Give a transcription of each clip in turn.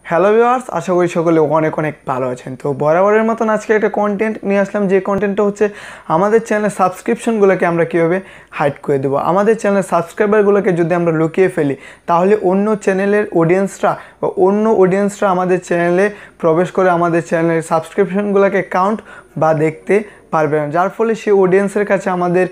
Hello viewers, আশা করি সকলে অনেক অনেক ভালো আছেন। তো বরাবরের মতন আজকে একটা কন্টেন্ট নিয়ে আসলাম, যে কন্টেন্টটা হচ্ছে আমাদের চ্যানেলের সাবস্ক্রিপশনগুলোকে আমরা কীভাবে হাইড করে দেবো। আমাদের চ্যানেলের সাবস্ক্রাইবারগুলোকে যদি আমরা লুকিয়ে ফেলি, তাহলে অন্য চ্যানেলের অডিয়েন্সরা বা অন্য অডিয়েন্সরা আমাদের চ্যানেলে প্রবেশ করে আমাদের চ্যানেলের সাবস্ক্রিপশনগুলোকে কাউন্ট বা দেখতে পারবে না, যার ফলে সেই অডিয়েন্সের কাছে আমাদের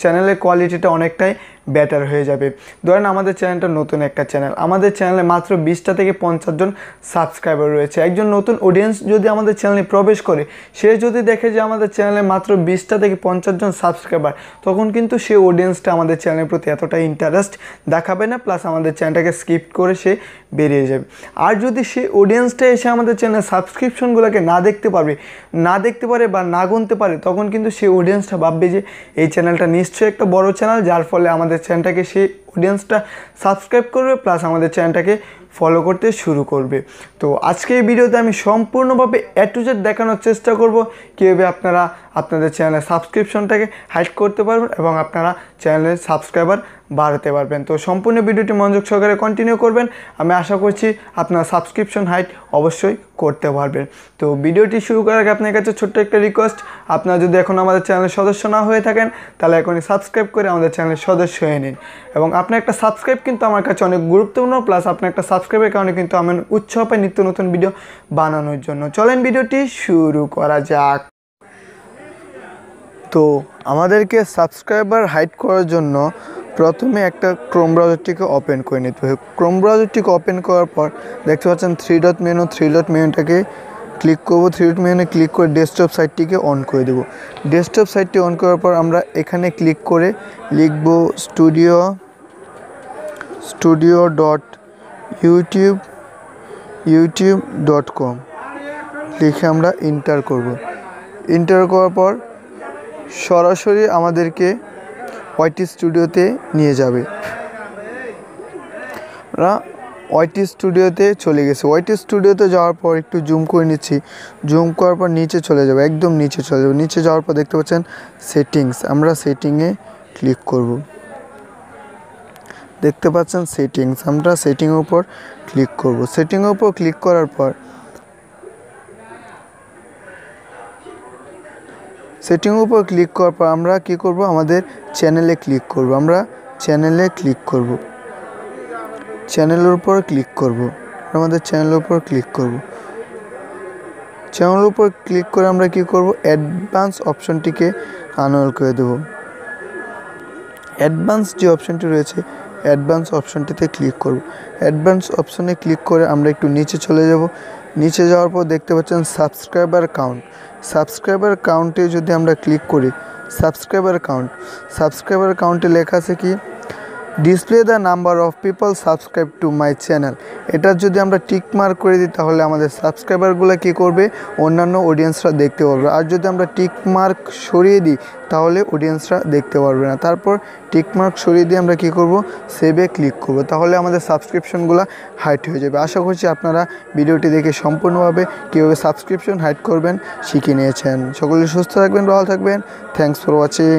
চ্যানেলের কোয়ালিটিটা অনেকটাই বেটার হয়ে যাবে। ধরেন আমাদের চ্যানেলটা নতুন একটা চ্যানেল, আমাদের চ্যানেলে মাত্র 20টা থেকে 50 জন সাবস্ক্রাইবার রয়েছে। একজন নতুন অডিয়েন্স যদি আমাদের চ্যানেলে প্রবেশ করে, সে যদি দেখে যে আমাদের চ্যানেলে মাত্র 20টা থেকে 50 জন সাবস্ক্রাইবার, তখন কিন্তু সে অডিয়েন্সটা আমাদের চ্যানেলের প্রতি এতটা ইন্টারেস্ট দেখাবে না, প্লাস আমাদের চ্যানেলটাকে স্কিপ করে সে বেরিয়ে যাবে। আর যদি সে অডিয়েন্সটা এসে আমাদের চ্যানেলের সাবস্ক্রিপশনগুলোকে না দেখতে পারে বা না গুনতে পারে, তখন কিন্তু সেই অডিয়েন্সটা ভাববে যে এই চ্যানেলটা নিশ্চয়ই একটা বড় চ্যানেল, যার ফলে আমাদের চ্যানেলটাকে সেই অডিয়েন্সটা সাবস্ক্রাইব করবে, প্লাস আমাদের চ্যানেলটাকে ফলো করতে শুরু করবে। তো আজকে এই ভিডিওতে আমি সম্পূর্ণভাবে A to Z দেখানোর চেষ্টা করব কীভাবে আপনারা আপনাদের চ্যানেলের সাবস্ক্রিপশনটাকে হাইড করতে পারবেন এবং আপনারা চ্যানেলের সাবস্ক্রাইবার বাড়াতে পারবেন। তো সম্পূর্ণ ভিডিওটি মনোযোগ সহকারে কন্টিনিউ করবেন। আমি আশা করছি আপনারা সাবস্ক্রিপশন হাইড অবশ্যই করতে পারবেন। তো ভিডিওটি শুরু করার আগে আপনার কাছে ছোট্ট একটা রিকোয়েস্ট, আপনারা যদি এখন আমাদের চ্যানেলের সদস্য না হয়ে থাকেন, তাহলে এখনই সাবস্ক্রাইব করে আমাদের চ্যানেলের সদস্য হয়ে নিন। এবং আপনার একটা সাবস্ক্রাইব কিন্তু আমার কাছে অনেক গুরুত্বপূর্ণ, প্লাস আপনার একটা সাবস্ক্রাইবের কারণে কিন্তু আমি উৎসাহ পাই নিত্য নতুন ভিডিও বানানোর জন্য। চলেন ভিডিওটি শুরু করা যাক। তো আমাদেরকে সাবস্ক্রাইবার হাইড করার জন্য প্রথমে একটা ক্রোম ব্রাউজারটিকে ওপেন করে নিতে হবে। ক্রোম ব্রাউজারটিকে ওপেন করার পর দেখতে পাচ্ছেন থ্রি ডট মেনুটাকে ক্লিক করব। থ্রি ডট মেনুতে ক্লিক করে ডেস্কটপ সাইটটিকে অন করে দেব। ডেস্কটপ সাইটটি অন করার পর আমরা এখানে ক্লিক করে লিখব studio.youtube.com লিখে আমরা এন্টার করব। এন্টার করার পর সরাসরি আমাদেরকে ওয়াইটি স্টুডিওতে নিয়ে যাবে। আমরা ওয়াইটি স্টুডিওতে চলে গেছি। ওয়াইটি স্টুডিওতে যাওয়ার পর একটু জুম করে নিচ্ছি। জুম করার পর নিচে চলে যাবে, একদম নিচে চলে যাবে। নিচে যাওয়ার পর দেখতে পাচ্ছেন সেটিংস, আমরা সেটিংয়ে ক্লিক করব। দেখতে পাচ্ছেন সেটিংস, আমরা সেটিংয়ের উপর ক্লিক করব। সেটিংয়ের উপর ক্লিক করার পর আমরা কি করব, আমাদের চ্যানেলে ক্লিক করব। আমরা চ্যানেলের উপর ক্লিক করব। আমাদের চ্যানেলের উপর ক্লিক করে আমরা কি করব, অ্যাডভান্স অপশনটিকে আনঅল করে দেব। অ্যাডভান্স যে অপশনটি রয়েছে, অ্যাডভান্স অপশনটিতে ক্লিক করব। অ্যাডভান্স অপশনে ক্লিক করে আমরা একটু নিচে চলে যাব। নিচে যাওয়ার পর দেখতে পাচ্ছেন সাবস্ক্রাইবার কাউন্টে যদি আমরা ক্লিক করি, সাবস্ক্রাইবার কাউন্টে লেখা আছে কি, display the number of people subscribe to my channel. এটা যদি আমরা টিক মার্ক করে দিই, তাহলে আমাদের সাবস্ক্রাইবারগুলো কী করবে, অন্যান্য অডিয়েন্সরা দেখতে পারবে। আর যদি আমরা টিক মার্ক সরিয়ে দিই, তাহলে অডিয়েন্সরা দেখতে পারবে না। তারপর টিক মার্ক সরিয়ে দিয়ে আমরা কী করব, সেভে ক্লিক করব। তাহলে আমাদের সাবস্ক্রিপশনগুলো হাইড হয়ে যাবে। আশা করছি আপনারা ভিডিওটি দেখে সম্পূর্ণভাবে কীভাবে সাবস্ক্রিপশন হাইড করবেন শিখে নিয়েছেন। সকলে সুস্থ থাকবেন, ভালো থাকবেন। Thanks for watching.